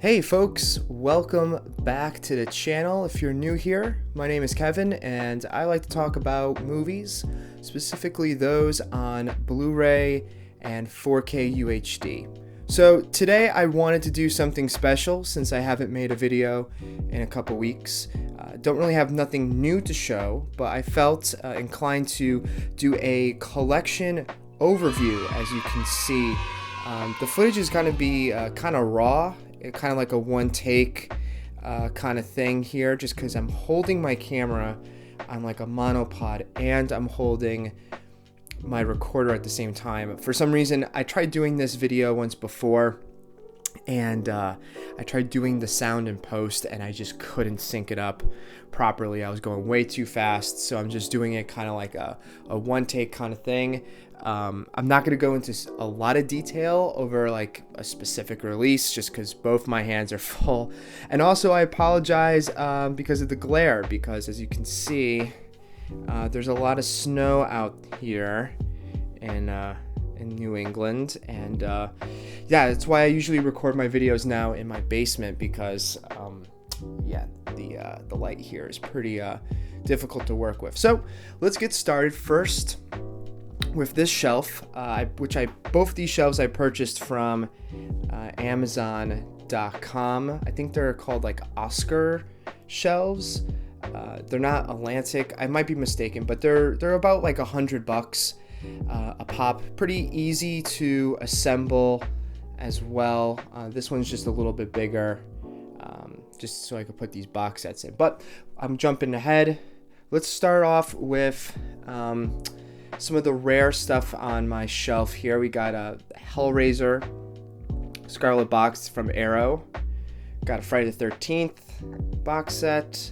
Hey folks, welcome back to the channel. If you're new here, my name is Kevin and I like to talk about movies, specifically those on Blu Ray and 4K UHD. So today I wanted to do something special since I haven't made a video in a couple weeks. Don't really have nothing new to show, but I felt inclined to do a collection overview. As you can see, the footage is going to be kind of raw. Kind of like a one take kind of thing here, just because I'm holding my camera on like a monopod and I'm holding my recorder at the same time. For some reason, I tried doing this video once before and I tried doing the sound in post and I just couldn't sync it up properly. I was going way too fast, so I'm just doing it kind of like a one take kind of thing. I'm not going to go into a lot of detail over like a specific release just because both my hands are full. And also I apologize because of the glare, because as you can see, there's a lot of snow out here in New England. And yeah, that's why I usually record my videos now in my basement, because yeah, the light here is pretty difficult to work with. So let's get started first with this shelf, both these shelves I purchased from Amazon.com. I think they're called like Oscar shelves. They're not Atlantic. I might be mistaken, but they're about like $100 a pop. Pretty easy to assemble as well. This one's just a little bit bigger, just so I could put these box sets in. But I'm jumping ahead. Let's start off with some of the rare stuff on my shelf here. We got a Hellraiser Scarlet box from Arrow. Got a Friday the 13th box set,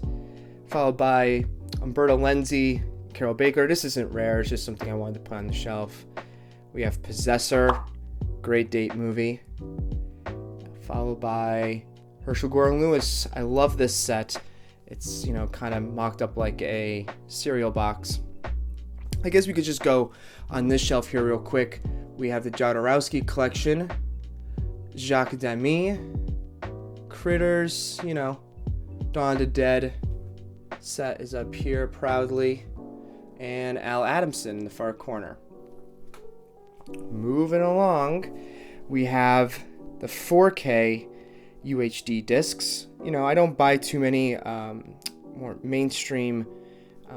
followed by Umberto Lenzi, Carol Baker. This isn't rare, it's just something I wanted to put on the shelf. We have Possessor, great date movie, followed by Herschel Gordon Lewis. I love this set. It's, you know, kind of mocked up like a cereal box. I guess we could just go on this shelf here real quick. We have the Jodorowsky collection, Jacques Demy, Critters, you know, Dawn of the Dead set is up here proudly, and Al Adamson in the far corner. Moving along, we have the 4K UHD discs. You know, I don't buy too many more mainstream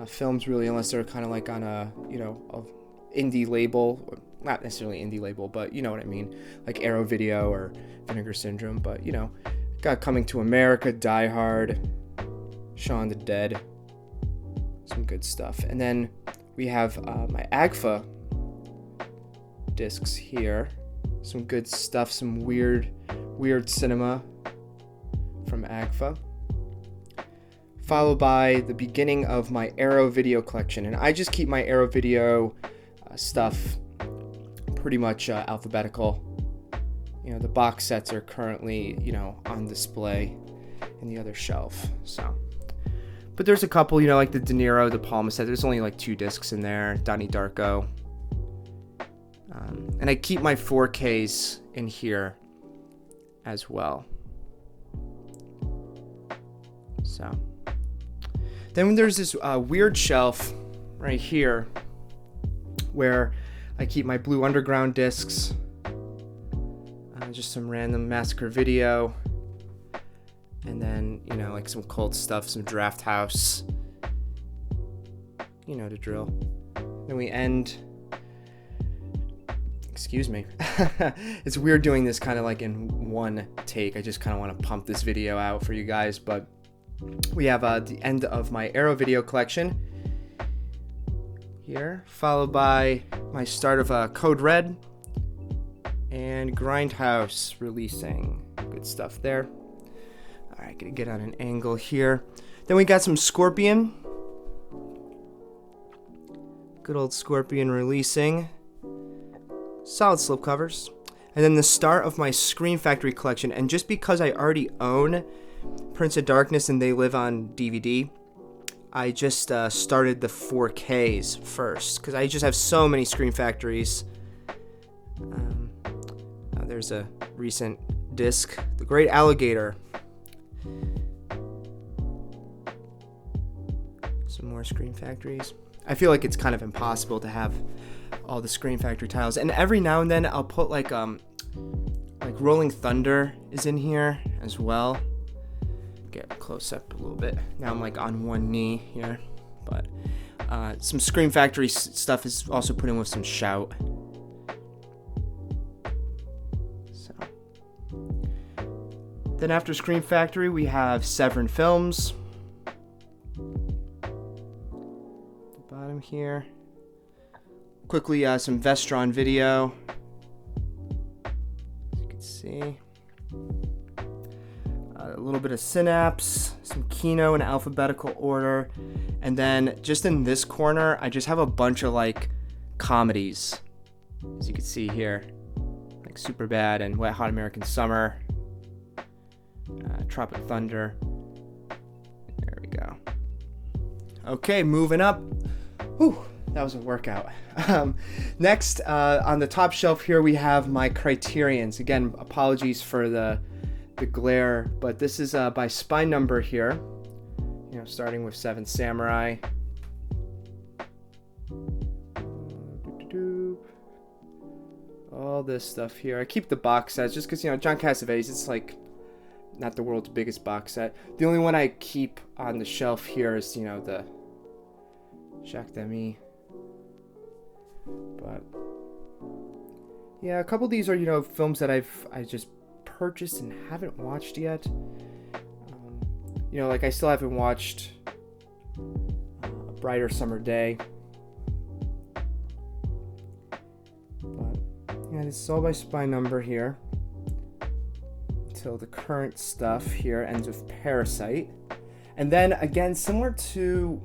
films really, unless they're kind of like on a, you know, a indie label, or not necessarily indie label, but you know what I mean, like Arrow Video or Vinegar Syndrome. But you know, got Coming to America, Die Hard, Shaun the Dead, some good stuff. And then we have my AGFA discs here, some good stuff, some weird cinema from AGFA, followed by the beginning of my Arrow Video collection. And I just keep my Arrow Video stuff pretty much alphabetical. You know, the box sets are currently, you know, on display in the other shelf. So, but there's a couple, you know, like the De Niro, De Palma set. There's only like 2 discs in there. Donnie Darko. And I keep my 4Ks in here as well. So then there's this weird shelf right here where I keep my Blue Underground discs, just some random Massacre Video, and then, you know, like some cult stuff, some Draft House, you know the drill. Then we end, excuse me, it's weird doing this kind of like in one take. I just kind of want to pump this video out for you guys, but we have the end of my Arrow Video collection here, followed by my start of Code Red and Grindhouse releasing. Good stuff there. All right, gonna get on an angle here. Then we got some Scorpion. Good old Scorpion releasing. Solid slipcovers. And then the start of my Scream Factory collection. And just because I already own Prince of Darkness and they live on DVD, I just started the 4Ks first, because I just have so many Scream Factories. There's a recent disc, The Great Alligator. Some more Scream Factories. I feel like it's kind of impossible to have all the Scream Factory titles, and every now and then I'll put like Rolling Thunder is in here as well. Get close up a little bit. Now I'm like on one knee here, but some Scream Factory stuff is also put in with some Shout. So then after Scream Factory, we have Severin Films. Bottom here. Quickly, some Vestron Video. As you can see. A little bit of Synapse, some Kino in alphabetical order. And then just in this corner, I just have a bunch of like comedies. As you can see here. Like Superbad and Wet Hot American Summer. Tropic Thunder. There we go. Okay, moving up. Whew, that was a workout. Next, on the top shelf here, we have my Criterions. Again, apologies for the glare, but this is by spine number here. You know, starting with Seven Samurai. All this stuff here. I keep the box sets just because, you know, John Cassavetes, it's like not the world's biggest box set. The only one I keep on the shelf here is, you know, the Jacques Demy. But yeah, a couple of these are, you know, films that I just purchased and haven't watched yet. You know, like I still haven't watched A Brighter Summer Day. But yeah, this is all by spine number here. Until the current stuff here ends with Parasite. And then again, similar to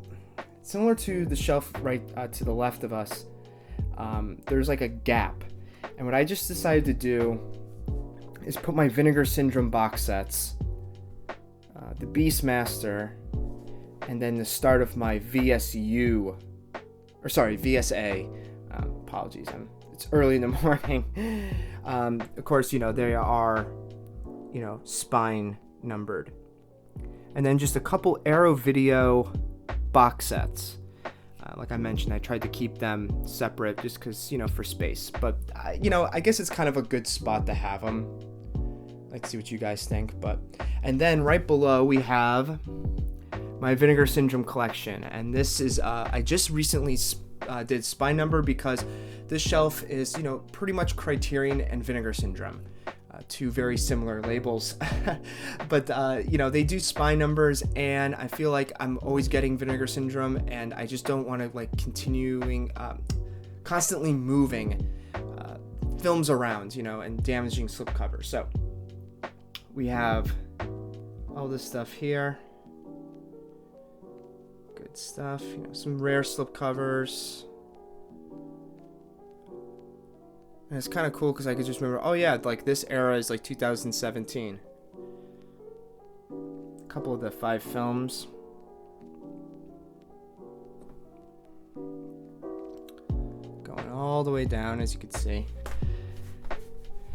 the shelf right to the left of us, there's like a gap. And what I just decided to do is put my Vinegar Syndrome box sets, the Beastmaster, and then the start of my VSA. Apologies, it's early in the morning. Of course, you know, they are, you know, spine numbered. And then just a couple Arrow Video box sets. Like I mentioned, I tried to keep them separate just because, you know, for space. But, you know, I guess it's kind of a good spot to have them. Let's see what you guys think. And then right below we have my Vinegar Syndrome collection. And this is, I just recently did spine number because this shelf is, you know, pretty much Criterion and Vinegar Syndrome. Two very similar labels. But you know, they do spine numbers, and I feel like I'm always getting Vinegar Syndrome, and I just don't want to like constantly moving films around, you know, and damaging slipcovers. So we have all this stuff here. Good stuff, you know, some rare slipcovers. And it's kind of cool because I could just remember, oh yeah, like this era is like 2017. A couple of the 5 films. Going all the way down, as you can see.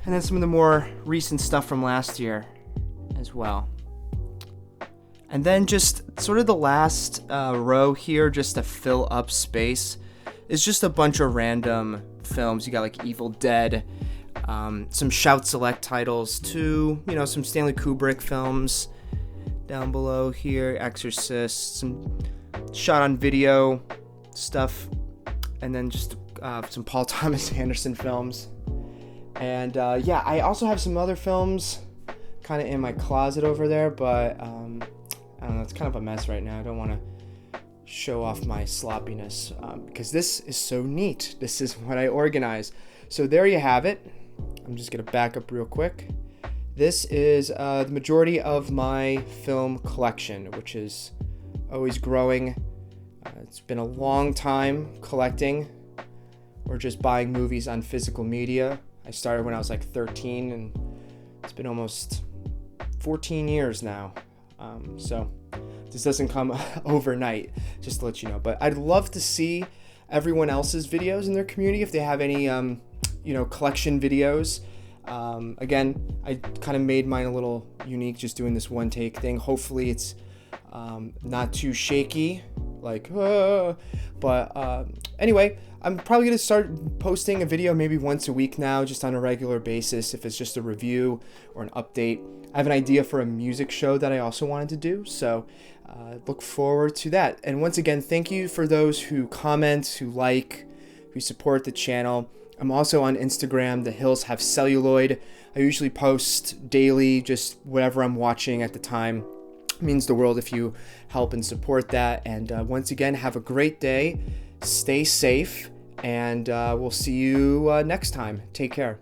And then some of the more recent stuff from last year as well. And then just sort of the last row here, just to fill up space, is just a bunch of random films. You got like Evil Dead, some Shout Select titles too, you know, some Stanley Kubrick films down below here, Exorcist, some shot on video stuff, and then just some Paul Thomas Anderson films. And yeah, I also have some other films kind of in my closet over there, but I don't know, it's kind of a mess right now. I don't want to show off my sloppiness because this is so neat. This is what I organize. So there you have it. I'm just gonna back up real quick. This is the majority of my film collection, which is always growing. It's been a long time collecting or just buying movies on physical media. I started when I was like 13, and it's been almost 14 years now. So this doesn't come overnight, just to let you know. But I'd love to see everyone else's videos in their community if they have any, you know, collection videos. Again, I kind of made mine a little unique, just doing this one take thing. Hopefully it's not too shaky, like, but anyway, I'm probably going to start posting a video maybe once a week now, just on a regular basis, if it's just a review or an update. I have an idea for a music show that I also wanted to do, so look forward to that. And once again, thank you for those who comment, who like, who support the channel. I'm also on Instagram, The Hills Have Celluloid. I usually post daily, just whatever I'm watching at the time. It means the world if you help and support that. And once again, have a great day. Stay safe, and we'll see you next time. Take care.